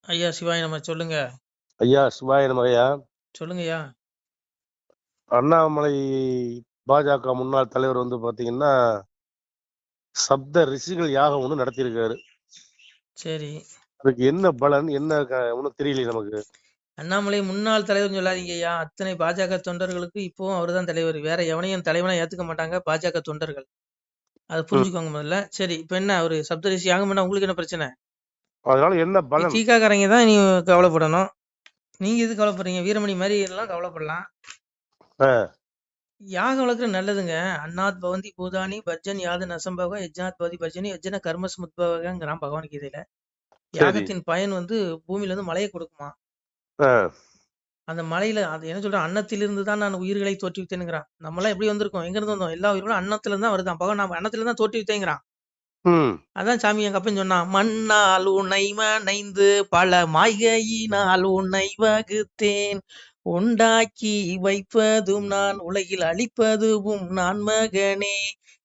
ஐயா சிவாய நம்ம சொல்லுங்க. ஐயா சிவாய நமகையா. சொல்லுங்கய்யா. அண்ணாமலை பாஜக முன்னாள் தலைவர் வந்து பாத்தீங்கன்னா சப்த ரிஷிகள் யாகம் ஒண்ணு நடத்தியிருக்காரு. சரி, அதுக்கு என்ன பலன் என்ன ஒன்னும் தெரியல நமக்கு. அண்ணாமலை முன்னாள் தலைவர்னு சொல்லாதீங்க ஐயா. அத்தனை பாஜக தொண்டர்களுக்கு இப்பவும் அவர்தான் தலைவர். வேற எவனையும் தலைவனா ஏத்துக்க மாட்டாங்க பாஜக தொண்டர்கள். அதை ம். புரிஞ்சுக்கோங்க முதல்ல. சரி, இப்ப என்ன அவரு சப்தரிஷி யாகம் பண்ணா உங்களுக்கு என்ன பிரச்சனை? அதனால என்ன பலன்? திக காரங்க தான் நீ கவலைப்படணும். நீங்க எது கவலைப்படுறீங்க? வீரமணி மாதிரி எல்லாம் கவலைப்படலாம். யாகம் வளர்க்குற நல்லதுங்க. அன்னாத் பவந்தி பூதானி பர்ஜன் யாது நசம்பவ யஜ்ஞாத் பவதி பர்ஜனி யஜ்ன கர்மஸ் முத்பவங்கிறான் பகவான் கீதையில. சரி. யாகத்தின் பயன் வந்து பூமியில இருந்து மழையை கொடுக்குமா. ஆ. அந்த மலையில அது என்ன சொல்றான், அன்னத்திலிருந்து தான் நான் உயிர்களை தோற்றுவித்தேனுங்கிறான். நம்மளாம் எப்படி வந்திருக்கோம்? எங்க இருந்து வந்தோம்? எல்லா உயிர்களும் அன்னத்துல இருந்து தான் வருதான். பகவான் நான் அன்னத்துல இருந்து தான் தோற்றுவித்தேங்கிறான். ம். அதான் சாமி எங்க அப்பன் சொன்னான், மண்ணால் உன்னை மனைந்து பல மாய்கையினால் உன்னை வகுத்தேன், உண்டாக்கி வைப்பதும் நான் உலகில் அழிப்பதும் நான் மகனே,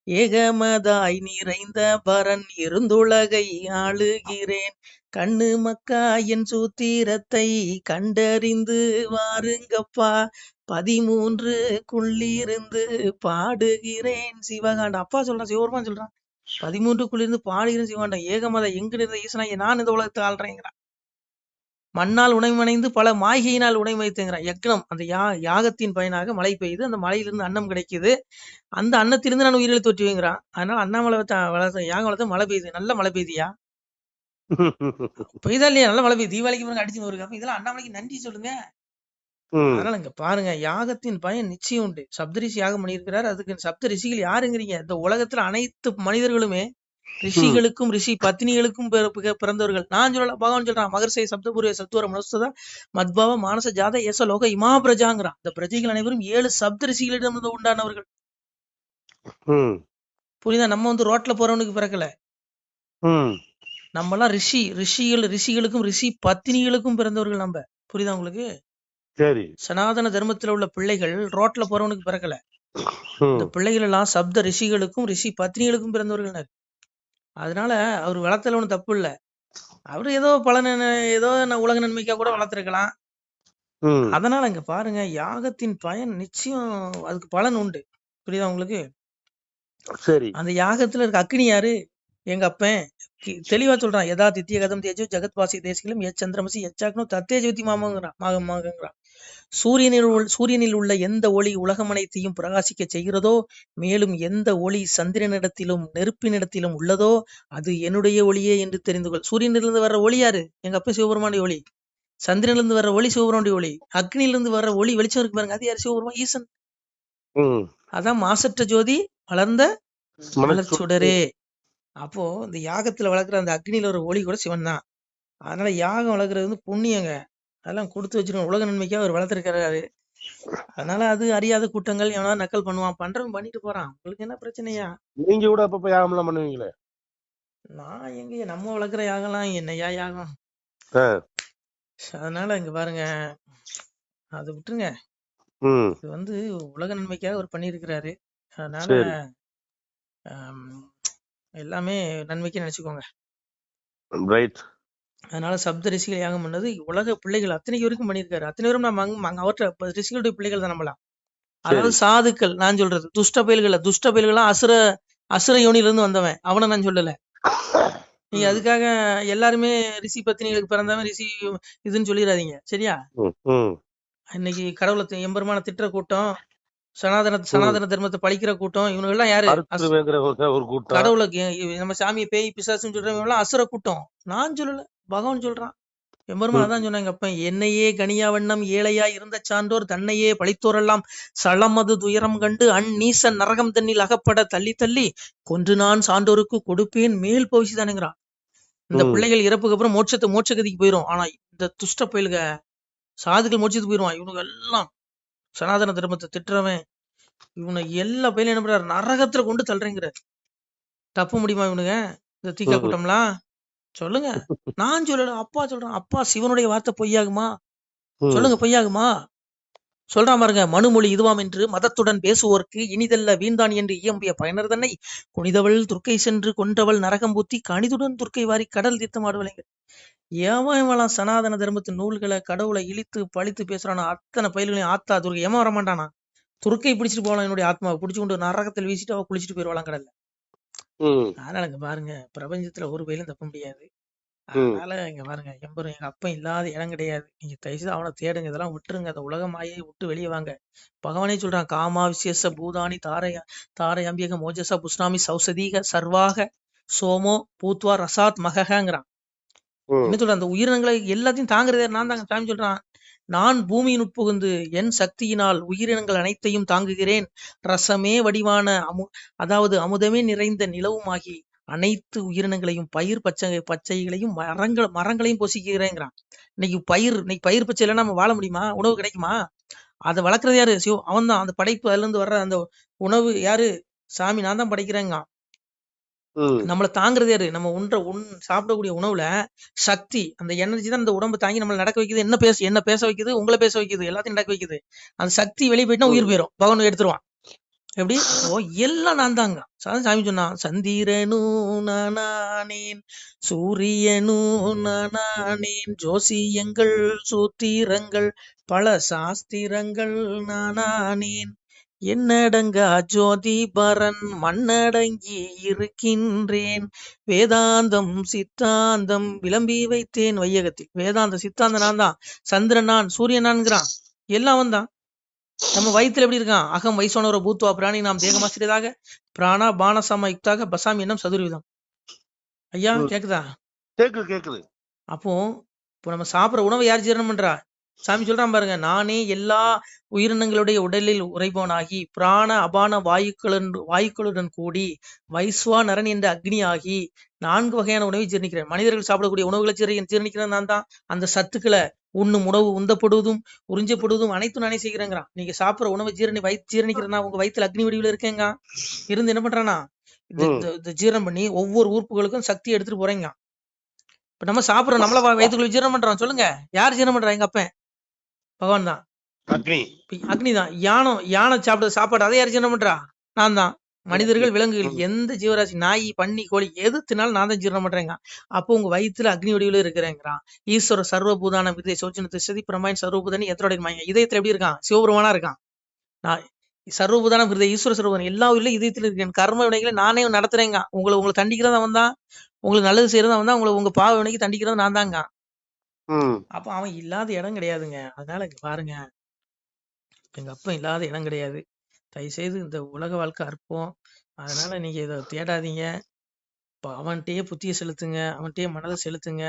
ஏகமதாய் நிறைந்த பரன் இருந்துலகை ஆளுகிறேன், கண்ணு மக்கா என் சூத்திரத்தை கண்டறிந்து வாருங்கப்பா, 13க்குள்ளிருந்து பாடுகிறேன் சிவகாண்டம். அப்பா சொல்றான், சிவபெருமான் சொல்றான், 13க்குள்ளிருந்து பாடுகிறேன் சிவகாண்டம். ஏகமத எங்க இருந்த ஈசனாகிய நான் இந்த உலகத்தை ஆள்றேங்கிறான். மண்ணால் உணைமணைந்து பல மாய்கையினால் உணைமைத்துங்கிறான். யக்னம் அந்த யாகத்தின் பயனாக மழை பெய்யுது. அந்த மழையிலிருந்து அன்னம் கிடைக்குது. அந்த அன்னத்திலிருந்து நான் உயிரிழை தோற்றுவேங்கிறான். அதனால அண்ணாமலை வளர்த்த யாகம் வளர்த்த மழை பெய்யுது. நல்ல மழை பெய்யுதியா? பெய்தா இல்லையா? நல்ல மழை பெய்யுது. தீபாவளிக்கு பிறகு அடிச்சு வருது. அப்ப இதெல்லாம் அண்ணாமலைக்கு நன்றி சொல்லுங்க. அதனால இங்க பாருங்க, யாகத்தின் பயன் நிச்சயம் உண்டு. சப்தரிஷி யாகம் பண்ணியிருக்கிறார். அதுக்கு சப்த ரிஷிகள் யாருங்கிறீங்க? இந்த உலகத்துல அனைத்து மனிதர்களுமே ரிஷிகளுக்கும் ரிஷி பத்னிகளுக்கும் பிறந்தவர்கள். நான் சொல்லல, பகவான் சொல்றான், மகர்ஷை சப்தபூர்வ சத்வர மனசுதா மத்பாவ மானச ஜாத ஏச லோக இமா பிரஜாங்கிறான். இந்த பிரஜைகள் அனைவரும் 7 சப்த ரிஷிகளிடம் உண்டானவர்கள். புரியுதா? நம்ம வந்து ரோட்ல போறவனுக்கு பிறக்கல. நம்ம எல்லாம் ரிஷிகளுக்கும் ரிஷி பத்தினிகளுக்கும் பிறந்தவர்கள் நம்ம. புரியுதா உங்களுக்கு? சரி. சனாதன தர்மத்துல உள்ள பிள்ளைகள் ரோட்ல போறவனுக்கு பிறக்கல. இந்த பிள்ளைகள் எல்லாம் சப்த ரிஷிகளுக்கும் ரிஷி பத்னிகளுக்கும் பிறந்தவர்கள். அதனால அவர் வளர்த்தல ஒன்றும் தப்பு இல்லை. அவரு ஏதோ ஏதோ உலக நன்மைக்கா கூட வளர்த்திருக்கலாம். அதனால இங்க பாருங்க, யாகத்தின் பயன் நிச்சயம், அதுக்கு பலன் உண்டு. புரியுதா உங்களுக்கு? சரி. அந்த யாகத்துல இருக்க அக்னி யாரு? எங்க அப்பன் தெளிவா சொல்றான், யதா தித்திய கதம் தேஜோ ஜெகத் வாசி தேசிகளும் சந்திரமசி எச்சாக்கணும் தத்தேஜோதி மாமங்கிறான். சூரியனில் உள்ள எந்த ஒளி உலகம் அனைத்தையும் பிரகாசிக்க செய்கிறதோ, மேலும் எந்த ஒளி சந்திரனிடத்திலும் நெருப்பினிடத்திலும் உள்ளதோ அது என்னுடைய ஒளியே என்று தெரிந்து கொள். சூரியனிலிருந்து வர்ற ஒளி யாரு? எங்க அப்ப சிவபெருமானுடைய ஒளி. சந்திரனிலிருந்து வர்ற ஒளி சிவபெருமானுடைய ஒளி. அக்னியிலிருந்து வர்ற ஒளி வெளிச்சம் இருக்கு பாருங்க, அது யாரு? சிவபெருமான் ஈசன். அதான் மாசற்ற ஜோதி வளர்ந்த மலர்ச்சுடரே. அப்போ இந்த யாகத்துல வளர்க்குற அந்த அக்னியில ஒரு ஒளி கூட சிவன் தான். அதனால யாகம் வளர்க்குறது வந்து புண்ணியங்க. அதெல்லாம் கொடுத்து வச்சிருக்கோம். உலக நன்மைக்காக அவர் வளர்த்துருக்கிறாரு. அதனால அது அறியாத கூட்டங்கள் எவனா நக்கல் பண்ணுவான், பண்றவன் பண்ணிட்டு போறான். உங்களுக்கு என்ன பிரச்சனையா? நீங்க கூட அப்பப்ப யாகம் எல்லாம் பண்ணுவீங்களே? நான் எங்க நம்ம வளர்க்குற யாகம்லாம் என்னையா யாகம்? அதனால இங்க பாருங்க, அது விட்டுருங்க. இது வந்து உலக நன்மைக்காக அவர் பண்ணியிருக்கிறாரு. அதனால எல்லாமே நன்மைக்கு நினைச்சுக்கோங்க. அதனால சப்த ரிஷிகள் யாகம் பண்ணது உலக பிள்ளைகள் அத்தனை வரைக்கும் பண்ணியிருக்காரு. அத்தனை பேரும் நம்ம அவர்கிட்ட ரிஷிகளுடைய பிள்ளைகள் தான் நம்மளாம். அதாவது சாதுக்கள். நான் சொல்றது துஷ்ட பயல்கள்லாம் அசுர யோனிலிருந்து வந்தவன், அவனை நான் சொல்லல. நீங்க அதுக்காக எல்லாருமே ரிஷி பத்தினிகளுக்கு பிறந்தவன் ரிஷி இதுன்னு சொல்லிடாதீங்க, சரியா? இன்னைக்கு கடவுளை எம்பெருமான திட்டுற கூட்டம், சனாதன தர்மத்தை பழிக்கிற கூட்டம், இவங்க எல்லாம் யாரு? கடவுளுக்கு நம்ம சாமியை பேய் பிசாசுன்னு சொல்றவங்க எல்லாம் அசுர கூட்டம். நான் சொல்லல, பகவான் சொல்றான். எம்பெருமான் அதான் சொன்னாங்க, அப்ப என்னையே கனியா வண்ணம் ஏழையா இருந்த சான்றோர் தன்னையே பழித்தோரெல்லாம் சளமது துயரம் கண்டு அந்நீசன் நரகம் தண்ணில் அகப்பட தள்ளி தள்ளி கொன்று நான் சான்றோருக்கு கொடுப்பேன் மேல் பவிச்சு தானுங்கிறான். இந்த பிள்ளைகள் இறப்புக்கு அப்புறம் மோட்சகதிக்கு போயிரும். ஆனா இந்த துஷ்ட பயில்க சாதுக்கள் மோட்சத்துக்கு போயிருவான். இவனுக்கு எல்லாம் சனாதன தர்மத்தை திட்டுறவன் இவனை எல்லா பயிலும் என்ன பண்றாரு? நரகத்துல கொண்டு தள்ளுறேங்கிறார். தப்ப முடியுமா இவனுங்க இந்த தீக்கா கூட்டம்லாம்? சொல்லுங்க. நான் சொல்லல, அப்பா சொல்றான். அப்பா சிவனுடைய வார்த்தை பொய்யாகுமா? சொல்லுங்க, பொய்யாகுமா? சொல்றான் பாருங்க, மனுமொழி இதுவாம் என்று மதத்துடன் பேசுவோர்க்கு இனிதல்ல வீண்தான் என்று இயம்பிய பயனர் தன்னை குனிதவள் துர்க்கை சென்று கொன்றவள் நரகம் பூத்தி கணிதுடன் துர்க்கை வாரி கடல் தீர்த்தமாடுவலைங்க. எவன் சனாதன தர்மத்தின் நூல்களை கடவுளை இழித்து பழித்து பேசுறானோ அத்தனை பயிர்களையும் ஆத்தா துர்க்கை ஏமா வரமாட்டானா? துர்க்கை பிடிச்சிட்டு போகலாம், என்னுடைய ஆத்மாவை பிடிச்சு கொண்டு நரகத்தில் வீசிட்டு அவ குளிச்சுட்டு போயிடுவாளாம் கடல்ல. அதனால இங்க பாருங்க, பிரபஞ்சத்துல ஒரு பயிலும் தப்ப முடியாது. அதனால இங்க பாருங்க, எம்பரும் எங்க அப்பன் இல்லாத இடம் கிடையாது. நீங்க தயவுசெய்து அவனை தேடுங்க, இதெல்லாம் விட்டுருங்க. அந்த உலக மாயை விட்டு வெளியே வாங்க. பகவானே சொல்றான், காமா விசேஷ பூதானி தாரை அம்பியக மோஜசா புஷ்ணாமி சௌசதீக சர்வாக சோமோ பூத்வா ரசாத் மகங்கிறான். என்ன சொல்றான், அந்த உயிரினங்களை எல்லாத்தையும் தாங்குறதே நான் தாங்க. சாமி சொல்றான், நான் பூமியின் உட்புகுந்து என் சக்தியினால் உயிரினங்கள் அனைத்தையும் தாங்குகிறேன். ரசமே வடிவான அதாவது அமுதமே நிறைந்த நிலவுமாகி அனைத்து உயிரினங்களையும் பயிர் பச்சைகளையும் மரங்களையும் பொசிக்கிறேங்கிறான். இன்னைக்கு பயிர் பச்சை இல்லைன்னா நம்ம வாழ முடியுமா? உணவு கிடைக்குமா? அதை வளர்க்கறது யாரு? சிவ அவன் தான். அந்த படைப்பு, அதுல இருந்து வர்ற அந்த உணவு யாரு? சாமி நான் தான் படைக்கிறேங்க. நம்மளை தாங்குறது யாரு? நம்ம சாப்பிடக்கூடிய உணவுல சக்தி, அந்த எனர்ஜி தான் அந்த உடம்பு தாங்கி நம்மளை நடக்க வைக்குது. என்ன பேச வைக்குது? உங்களை பேச வைக்குது, எல்லாத்தையும் நடக்க வைக்குது. அந்த சக்தி வெளியே போயிட்டா உயிர் போயிடும், பகவான் எடுத்துருவான். எப்படி? எல்லாம் நான் தாங்க. சாமி சொன்னான், சந்திரனும் நானேன், சூரியனும் நானேன், ஜோசியங்கள் சூத்திரங்கள் பல சாஸ்திரங்கள் நானேன், என்னடங்கா ஜோதி பரன் மண்ணடங்கி இருக்கின்றேன், வேதாந்தம் சித்தாந்தம் விளம்பி வைத்தேன் வையகத்தில். வேதாந்த சித்தாந்தம் நான் தான், சந்திரன் நான், சூரியன் நான்கிறான், எல்லாம் வந்தான். நம்ம வயிற்றுல எப்படி இருக்கான்? அகம் வைசோனோர பூத்வா பிராணி நாம் தேகமாசிரியதாக பிராணா பானசம யுக்தாக பசாமி எண்ணம் சதுர்விதம். ஐயா கேக்குதா? கேக்குது. அப்போ இப்போ நம்ம சாப்பிட்ற உணவை யார் ஜீரணம் பண்றா? சாமி சொல்றான் பாருங்க, நானே எல்லா உயிரினங்களுடைய உடலில் உறைபவனாகி பிராண அபான வாயுக்களுடன் கூடி வைஸ்வா நரன் என்ற அக்னி ஆகி 4 வகையான உணவை ஜீரணிக்கிறேன். மனிதர்கள் சாப்பிடக்கூடிய உணவுகளை ஜீரணிக்கிறது நான் தான். அந்த சத்துக்களை உண்ணும் உணவு உந்தப்படுவதும் உறிஞ்சப்படுவதும் அனைத்தும் நானே செய்கிறேங்கிறான். நீங்க சாப்பிட்ற உணவை ஜீரணிக்கிறேன்னா உங்க வயிற்றுல அக்னி வடிவில் இருக்கேங்க. இருந்து என்ன பண்றானா, இந்த ஜீரணம் பண்ணி ஒவ்வொரு உறுப்புகளுக்கும் சக்தி எடுத்துட்டு போறேங்க. இப்ப நம்ம சாப்பிடுறோம், நம்மள வயிற்றுக்குள்ள ஜீரணம் பண்றோம். சொல்லுங்க, யார் ஜீரணம் பண்றா? எங்க அப்பன் பகவான் தான், அக்னி தான். யானை சாப்பிடுற சாப்பாடு அதை யார் ஜீரணம் பண்றா? நான் தான். மனிதர்கள், விலங்குகள், எந்த ஜீவராசி, நாய், பன்னி, கோழி எது தினாலும் நான் தான் ஜீரணம் பண்றேங்க. அப்போ உங்க வயிற்றுல அக்னி வடிவில் இருக்கிறேங்கிறான். ஈஸ்வர சர்வபூதான விதை சோச்சன திசதி பிரமாயின் சர்வபூதானி எத்தோடைய மாய. இதயத்துல எப்படி இருக்கான்? சிவபெருமானா இருக்கான். நான் சர்வபூதான விருதை ஈஸ்வர சர்வபூதான எல்லா உயிரிலும் இதயத்துல இருக்கேன். கர்ம வினைகளை நானே நடத்துறேங்க. உங்களை தண்டிக்கிறதா வந்தா, உங்களுக்கு நல்லது செய்யறதா வந்தா, உங்க பாவ வினைக்கு தண்டிக்கிறது நான் தாங்க. அப்ப அவன் இல்லாத இடம் கிடையாதுங்க. அதனால பாருங்க, எங்க அப்பன் இல்லாத இடம் கிடையாது. தயவு செய்து இந்த உலக வாழ்க்கை அற்பம். அதனால நீங்க இதை தேடாதீங்க. அவன்கிட்டயே புத்தியை செலுத்துங்க, அவன்கிட்டயே மனதை செலுத்துங்க.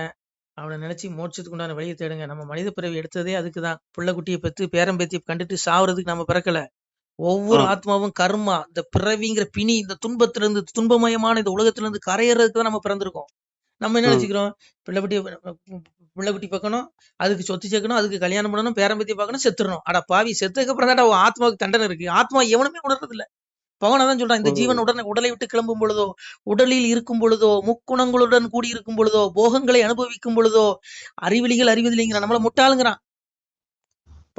அவனை நினைச்சு மோட்சத்துக்கு உண்டான வழியை தேடுங்க. நம்ம மனித பிறவி எடுத்ததே அதுக்குதான். புள்ள குட்டியை பெற்று பேரம்பேத்தியை கண்டுட்டு சாவறதுக்கு நம்ம பிறக்கல. ஒவ்வொரு ஆத்மாவும் கர்மா, இந்த பிறவிங்கிற பிணி, இந்த துன்பத்திலிருந்து, துன்பமயமான இந்த உலகத்திலிருந்து கரையறதுக்கு தான் நம்ம பிறந்திருக்கோம். நம்ம என்ன நினைச்சுக்கிறோம்? பிள்ளை குட்டி பார்க்கணும், அதுக்கு சொத்து சேர்க்கணும், அதுக்கு கல்யாணம் பண்ணணும், பேரம்பத்தி பார்க்கணும், செத்துடணும். அட பாவி, செத்துக்கு அப்புறம் தான் ஆத்மாவுக்கு தண்டனை இருக்கு. ஆத்மா எவனுமே உணர்றது இல்ல. பகவான் சொல்றான், இந்த ஜீவன் உடலை விட்டு கிளம்பும் பொழுதோ, உடலில் இருக்கும் பொழுதோ, முக்குணங்களுடன் கூடி இருக்கும் பொழுதோ, போகங்களை அனுபவிக்கும் பொழுதோ அறிவிலிகள் அறிவதில்லைங்கிறான். நம்மள முட்டாளுங்கிறான்.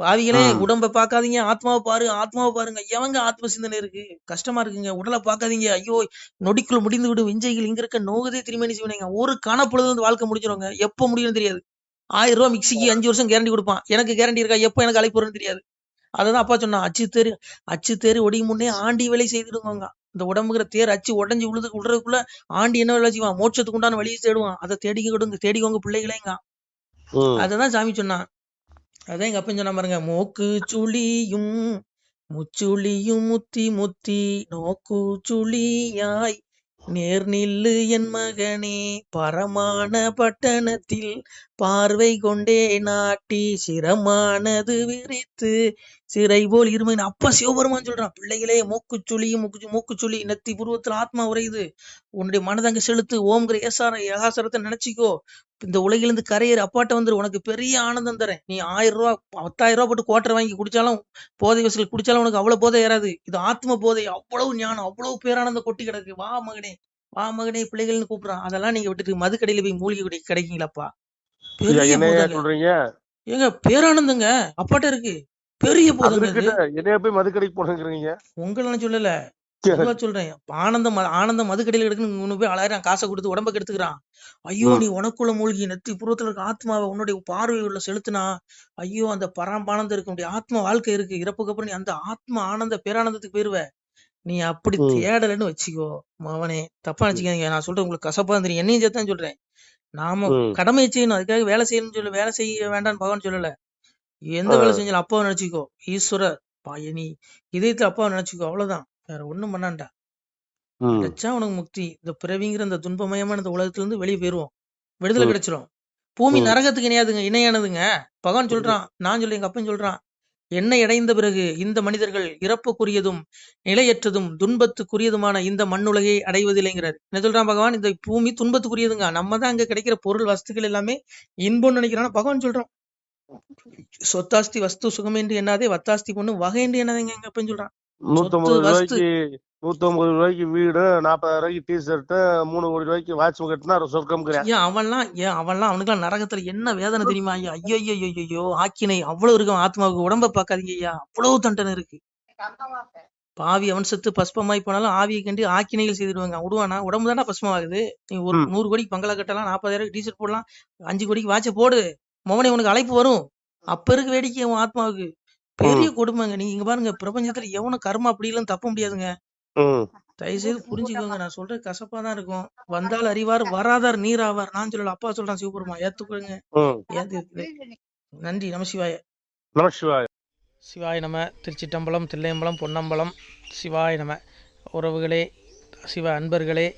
பாவிகளே, உடம்பை பார்க்காதீங்க, ஆத்மாவை பாருங்க. எவங்க ஆத்ம சிந்தனை இருக்கு? கஷ்டமா இருக்குங்க. உடலை பார்க்காதீங்க, ஐயோ நொடிக்குள் முடிந்து விடும் விஞ்சைகள் இங்க இருக்க நோகதே திருமணி செய்வீங்க. ஒரு கணப்பொழுது வந்து வாழ்க்கை முடிஞ்சிருங்க. எப்ப முடியும்னு தெரியாது. 1000 ரூபாய் மிக்சிக்கு 5 வருஷம் கேரண்டி கொடுப்பான். எனக்கு கேரண்டி இருக்கா? எப்ப எனக்கு அழைப்பு வரும்னு தெரியாது. அததான் அப்பா சொன்னா, அச்சு தேரு ஒடியும் முன்னே ஆண்டி வேலை செய்திடுவாங்க. இந்த உடம்புங்கிற தேர் அச்சு உடஞ்சி விடுறதுக்குள்ள ஆண்டி என்ன வேலை செய்வான்? மோட்சத்துக்கு உண்டான வழியை தேடுவான். அதை தேடிக்கோங்க பிள்ளைகளேங்க. அததான் சாமி சொன்னான். அதான் எங்க அப்பன் சொன்ன பாருங்க, மூக்கு சுழியும் முச்சுளியும் முத்தி நோக்கு சுழியாய் நேர் நில்லு என் மகனே, பரமான பட்டணத்தில் பார்வை கொண்டே நாட்டி சிரமானது விரித்து சிறை போல் இருமை. அப்பா சிவபெருமான் சொல்றான், பிள்ளைகளே மூக்குச்சுளி நெத்தி புருவத்தில் ஆத்மா உரையுது, உன்னுடைய மனதங்க செலுத்து, ஓம்கிற ஏகாசரத்தை நினைச்சிக்கோ, இந்த உலகிலிருந்து கரையேறு, அப்பாட்ட வந்துரு, உனக்கு பெரிய ஆனந்தம் தரேன். நீ 1000 ரூபா 10,000 ரூபா போட்டு கோட்டரை வாங்கி குடிச்சாலும், போதை வசூல் குடிச்சாலும் உனக்கு அவ்வளவு போதை ஏறாது. இது ஆத்ம போதை, அவ்வளவு ஞானம், அவ்வளவு பேரானந்தம் கொட்டி கிடக்கு. வா மகனே பிள்ளைகள்னு கூப்பிடுறான். அதெல்லாம் நீங்க விட்டுட்டு மது கடையில போய் மூலிகை கிடைக்கீங்களாப்பா? பெரிய போதை. ஏங்க பேரானந்தங்க அப்பாட்ட இருக்கு. பெரிய போதுங்க அது. அதுக்கிட்ட என்னைய போய் மதுக்கடைக்கு போனேங்கிறீங்க. உங்கள நான் சொல்லல. பொதுவா சொல்றேன். ஆனந்தம் மதுக்கடையில இருக்குன்னு இவனு போய் 1000 காசை கொடுத்து உடம்ப கெடுத்துக்கிறான். ஐயோ நீ உனக்குள்ள மூழ்கி நெத்தி புறத்துல இருக்க ஆத்மாவை உன்னுடைய பார்வை உள்ள செலுத்தினா, ஐயோ அந்த பரமானந்தம் இருக்க முடியும். ஆத்ம வாழ்க்கை இருக்கு. இறப்புக்கு அப்புறம் நீ அந்த ஆத்ம ஆனந்த பேரானந்தத்துக்கு போயிருவ. நீ அப்படி தேடலன்னு வச்சுக்கோ மவனே. தப்பா நினைச்சுக்காதீங்க. நான் சொல்றேன் உங்களுக்கு கசப்பா தெரியும். என்னையும் சேர்த்தான் சொல்றேன். நாம கடமை செய்யணும். அதுக்காக வேலை செய்யணும்னு சொல்ல, வேலை செய்ய வேண்டாம்னு பகவான் சொல்லல. எந்த வேலை செஞ்சாலும் அப்பாவை நினைச்சுக்கோ. ஈஸ்வரர் நீ இதயத்துல அப்பாவை நினைச்சுக்கோ. அவ்வளவுதான். வேற ஒண்ணும் பண்ணாண்டா. கிடைச்சா உனக்கு முக்தி. இந்த பிறவிங்கிற இந்த துன்பமயமான இந்த உலகத்துல இருந்து வெளியே போயிருவோம். விடுதலை கிடைச்சிரும். பூமி நரகத்துக்கு இணையானதுங்க. பகவான் சொல்றான். நான் சொல்ல எங்க அப்பன் சொல்றான். என்னை அடைந்த பிறகு இந்த மனிதர்கள் இறப்புக்குரியதும் நிலையற்றதும் துன்பத்துக்குரியதுமான இந்த மண்ணுலகை அடைவதில்லைங்கிறார். என்ன சொல்றான் பகவான்? இந்த பூமி துன்பத்துக்குரியதுங்க. நம்ம தான் அங்க கிடைக்கிற பொருள் வஸ்துக்கள் எல்லாமே இன்பம்னு நினைக்கிறான் பகவான் சொல்றான். சொத்தாஸ்தி வஸ்து சுகமேன்று என்னாதே வத்தாஸ்தி பொண்ணு வகைன்று என்னதுங்க எங்க அப்பன்னு சொல்றான். 150 ரூபாய்க்கு வீடு, 40,000 ரூபாய்க்கு டிஷர்ட், 3 கோடி ரூபாய்க்கு வாட்ச் கட்டினா சொர்க்கம். அவன்லாம் அவனுக்கு நரகத்துல என்ன வேதனை தெரியுமா ஐயா? ஐயோ ஆக்கினை அவ்வளவு இருக்கு. ஆத்மாவுக்கு உடம்ப பாக்காதீங்க ஐயா. அவ்வளவு தண்டனை இருக்கு. பாவி அவன் செத்து பஸ்பமாய் போனாலும் ஆவியை கண்டு ஆக்கினைகள் செய்திருவாங்க. விடுவானா? உடம்பு தானே பஸ்பமாகுது. நீ ஒரு 100 கோடிக்கு பங்களா கட்டலாம், 40,000 டிஷர்ட் போடலாம், 5 கோடிக்கு வாட்ச போடு. மோகனே உனக்கு அழைப்பு வரும். அப்ப இருக்கு வேடிக்கை உன் ஆத்மாவுக்கு. பெரிய கொடுமைங்க. நீங்க இங்க பாருங்க, பிரபஞ்சத்துல எவனும் கர்மா அப்படி இல்லைன்னு தப்ப முடியாதுங்க. தயவுசெய்து புரிஞ்சுக்கோங்க. நான் சொல்றது கசப்பா தான் இருக்கும். வந்தால் அறிவார், வராதார் நீர் ஆவார். நான் சொல்லல, அப்பா சொல்றான். சிவபெருமா ஏத்துக்கோங்க. நன்றி. நமசிவாய. நமசிவாய. சிவாய நம. திருச்சிட்டம்பலம், தில்லையம்பலம், பொன்னம்பலம். சிவாய நம. உறவுகளே, சிவ அன்பர்களே,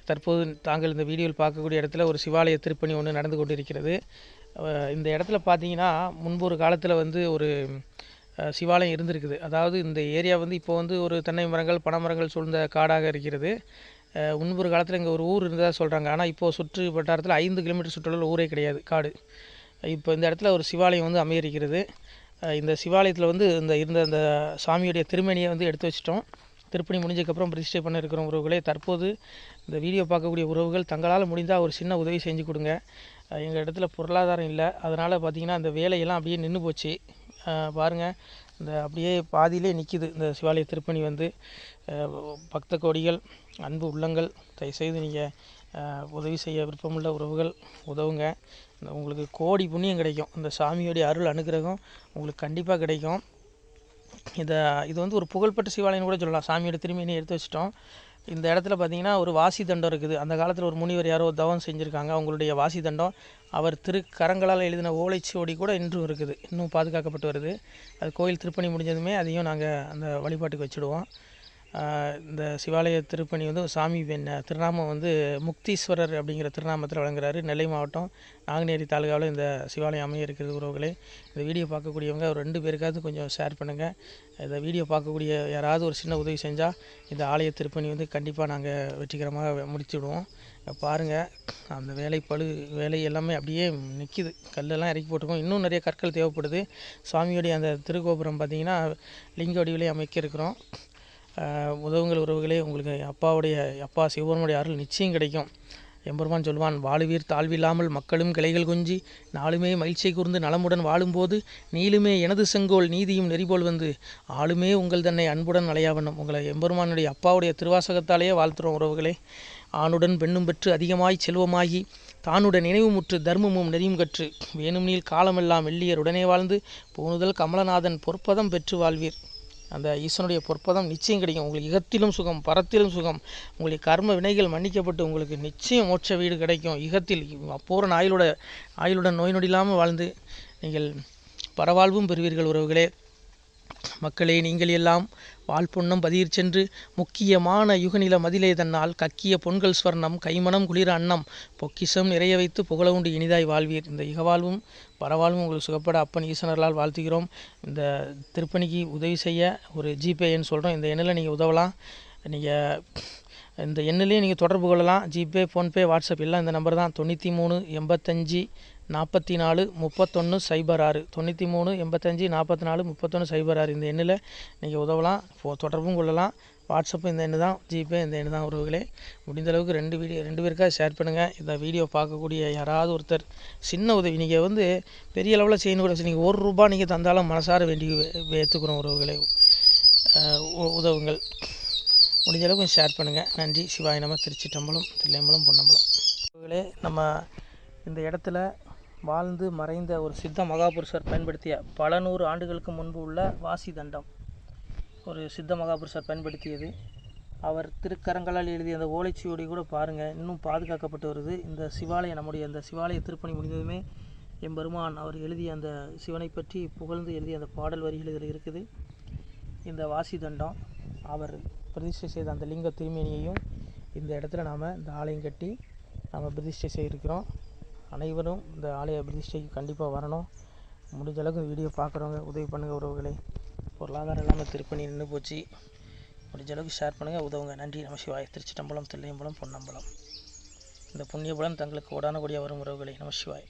தற்போது தாங்கள் இந்த வீடியோவில் பார்க்கக்கூடிய இடத்துல ஒரு சிவாலய திருப்பணி ஒன்று நடந்து கொண்டிருக்கிறது. இந்த இடத்துல பார்த்தீங்கன்னா முன்பு ஒரு காலத்தில் வந்து ஒரு சிவாலயம் இருந்திருக்குது. அதாவது இந்த ஏரியா வந்து இப்போ வந்து ஒரு தென்னை மரங்கள், பனைமரங்கள் சூழ்ந்த காடாக இருக்கிறது. முன்பு ஒரு காலத்தில் இங்கே ஒரு ஊர் இருந்ததாக சொல்கிறாங்க. ஆனால் இப்போது சுற்று வட்டாரத்தில் 5 கிலோமீட்டர் சுற்றுலாவில் ஊரே கிடையாது, காடு. இப்போ இந்த இடத்துல ஒரு சிவாலயம் வந்து அமையிருக்கிறது. இந்த சிவாலயத்தில் வந்து இருந்த அந்த சாமியுடைய திருமணியை வந்து எடுத்து வச்சிட்டோம். திருப்பணி முடிஞ்சதுக்கப்புறம் பிரதிஷ்டை பண்ண இருக்கிற உறவுகளே, தற்போது இந்த வீடியோ பார்க்கக்கூடிய உறவுகள் தங்களால் முடிந்தால் ஒரு சின்ன உதவி செஞ்சு கொடுங்க. எங்கள் இடத்துல பொருளாதாரம் இல்லை. அதனால் பார்த்திங்கன்னா அந்த வேலையெல்லாம் அப்படியே நின்று போச்சு. பாருங்கள், இந்த அப்படியே பாதியிலே நிற்கிது இந்த சிவாலய திருப்பணி வந்து. பக்த கோடிகள், அன்பு உள்ளங்கள், தயவுசெய்து நீங்கள் உதவி செய்ய விருப்பமுள்ள உறவுகள் உதவுங்க. உங்களுக்கு கோடி புண்ணியம் கிடைக்கும். இந்த சாமியோடைய அருள் அனுகிரகம் உங்களுக்கு கண்டிப்பாக கிடைக்கும். இது வந்து ஒரு புகழ்பெற்ற சிவாலயம்னு கூட சொல்லலாம். சாமியோட திருமணியை எடுத்து வச்சிட்டோம். இந்த இடத்துல பார்த்திங்கன்னா ஒரு வாசி தண்டம் இருக்குது. அந்த காலத்தில் ஒரு முனிவர் யாரோ தவம் செஞ்சுருக்காங்க. அவங்களுடைய வாசி தண்டம் அவர் திருக்கரங்களால் எழுதின ஓலைச்சுவடி கூட இன்றும் இருக்குது, இன்னும் பாதுகாக்கப்பட்டு வருது. அது கோயில் திருப்பணி முடிஞ்சதுமே அதையும் நாங்கள் அந்த வழிபாட்டுக்கு வச்சுடுவோம். இந்த சிவாலய திருப்பணி வந்து சாமி திருநாமம் வந்து முக்தீஸ்வரர் அப்படிங்கிற திருநாமத்தில் வழங்குறாரு. நெல்லை மாவட்டம் நாங்குநேரி தாலுகாவில் இந்த சிவாலயம் அமைய இருக்கிறது. உறவுகளே, இந்த வீடியோ பார்க்கக்கூடியவங்க ஒரு 2 பேருக்காவது கொஞ்சம் ஷேர் பண்ணுங்கள். இந்த வீடியோ பார்க்கக்கூடிய யாராவது ஒரு சின்ன உதவி செஞ்சால் இந்த ஆலய திருப்பணி வந்து கண்டிப்பாக நாங்கள் வெற்றிகரமாக முடிச்சுடுவோம். பாருங்கள், அந்த வேலை எல்லாமே அப்படியே நிற்கிது. கல்லெல்லாம் இறக்கி போட்டிருக்கோம். இன்னும் நிறைய கற்கள் தேவைப்படுது. சுவாமியோடைய அந்த திருக்கோபுரம் பார்த்திங்கன்னா லிங்க வடிவிலே அமைக்க இருக்கிறோம். உதவுங்கள் உறவுகளே. உங்களுக்கு அப்பா சிவபெருமானுடைய அருள் நிச்சயம் கிடைக்கும். எம்பெருமான் சொல்வான், வாழுவீர் தாழ்வில்லாமல் மக்களும் கிளைகள் கொஞ்சி நாளுமே மகிழ்ச்சியை கூர்ந்து நலமுடன் வாழும்போது நீளுமே எனது செங்கோல் நீதியும் நெறிபோல் வந்து ஆளுமே உங்கள் தன்னை அன்புடன் அலையாவண்ணம். உங்களை எம்பெருமானுடைய அப்பாவுடைய திருவாசகத்தாலேயே வாழ்த்துறோம் உறவுகளே. ஆணுடன் பெண்ணும் பெற்று அதிகமாய் செல்வமாகி தானுடன் நினைவுமுற்று தர்மமும் நெறியும் கற்று வேணும் நீள் காலமெல்லாம் வெள்ளியர் உடனே வாழ்ந்து போனுதல் கமலநாதன் பொற்பதம் பெற்று வாழ்வீர். அந்த ஈசனுடைய பொற்பதம் நிச்சயம் கிடைக்கும். உங்களுக்கு இகத்திலும் சுகம், பரத்திலும் சுகம். உங்களுடைய கர்ம வினைகள் மன்னிக்கப்பட்டு உங்களுக்கு நிச்சயம் மோட்ச வீடு கிடைக்கும். இகத்தில் பூரண ஆயுளுடன் நோய் நொடி இல்லாமல் வாழ்ந்து நீங்கள் பரவாழ்வும் பெறுவீர்கள் உறவுகளே. மக்களே, நீங்கள் எல்லாம் வாழ்பொன்னம் பதியிற் சென்று முக்கியமான யுகநில மதிலே தன்னால் கக்கிய பொன்கள் ஸ்வர்ணம் கைமணம் குளிர அன்னம் பொக்கிஷம் நிறைய வைத்து புகழ உண்டு இனிதாய் வாழ்வீர். இந்த இகவாழ்வும் பரவாழ்வும் உங்களுக்கு சுகப்பட அப்பன் ஈசனர்களால் வாழ்த்துகிறோம். இந்த திருப்பணிக்கு உதவி செய்ய ஒரு ஜிபே எண் சொல்கிறோம். இந்த எண்ணில் நீங்கள் உதவலாம். நீங்கள் இந்த எண்ணிலே நீங்கள் தொடர்பு கொள்ளலாம். ஜிபே, ஃபோன்பே, வாட்ஸ்அப் எல்லாம் இந்த நம்பர் தான். 93 85 44 31 06 93 85 44 31 06. இந்த எண்ணில் நீங்கள் உதவலாம், தொடர்பும் கொள்ளலாம். வாட்ஸ்அப்பு இந்த எண்ணு தான், ஜிபே இந்த எண்ணு தான் உறவுகளே. முடிந்த அளவுக்கு 2 பேருக்காக ஷேர் பண்ணுங்கள். இந்த வீடியோ பார்க்கக்கூடிய யாராவது ஒருத்தர் சின்ன உதவி, நீங்கள் வந்து பெரிய அளவில் செய்யணும் கூட, நீங்கள் ₹1 நீங்கள் தந்தாலும் மனசார வேண்டி ஏற்றுக்கிறோம் உறவுகளே. உதவுங்கள். முடிஞ்ச அளவுக்கு ஷேர் பண்ணுங்கள். நன்றி. சிவாய நம. திருச்சிற்றம்பலம், தில்லையம்பலம், பொன்னம்பலம். உறவுகளே, நம்ம இந்த இடத்துல வாழ்ந்து மறைந்த ஒரு சித்த மகாபுருஷர் பயன்படுத்திய பல 100 ஆண்டுகளுக்கு முன்பு உள்ள வாசி தண்டம் ஒரு சித்த மகாபுருஷர் பயன்படுத்தியது. அவர் திருக்கரங்களால் எழுதிய அந்த ஓலைச்சுவடி கூட பாருங்கள், இன்னும் பாதுகாக்கப்பட்டு வருது. இந்த சிவாலயம், நம்முடைய இந்த சிவாலய திருப்பணி முடிந்ததுமே எம்பெருமான் அவர் எழுதிய அந்த சிவனை பற்றி புகழ்ந்து எழுதிய அந்த பாடல் வரிகள் இதில் இருக்குது. இந்த வாசி தண்டம் அவர் பிரதிஷ்டை செய்த அந்த லிங்க திருமேனியையும் இந்த இடத்துல நாம் இந்த ஆலயம் கட்டி நாம் பிரதிஷ்டை செய்திருக்கிறோம். அனைவரும் இந்த ஆலய பிரதிஷ்டைக்கு கண்டிப்பாக வரணும். முடிஞ்ச அளவுக்கு வீடியோ பார்க்குறவங்க உதவி பண்ணுங்கள் உறவுகளை. பொருளாதாரம் இல்லாமல் திருப்பணி நின்று போச்சு. முடிஞ்ச அளவுக்கு ஷேர் பண்ணுங்கள், உதவுங்க. நன்றி. நம சிவாய. திருச்சிற்றம்பலம், தில்லையம்பலம், பொன்னம்பலம். இந்த புண்ணிய பலன் தங்களுக்கு கோடான கோடியாக வரும் உறவுகளை. நம சிவாய்.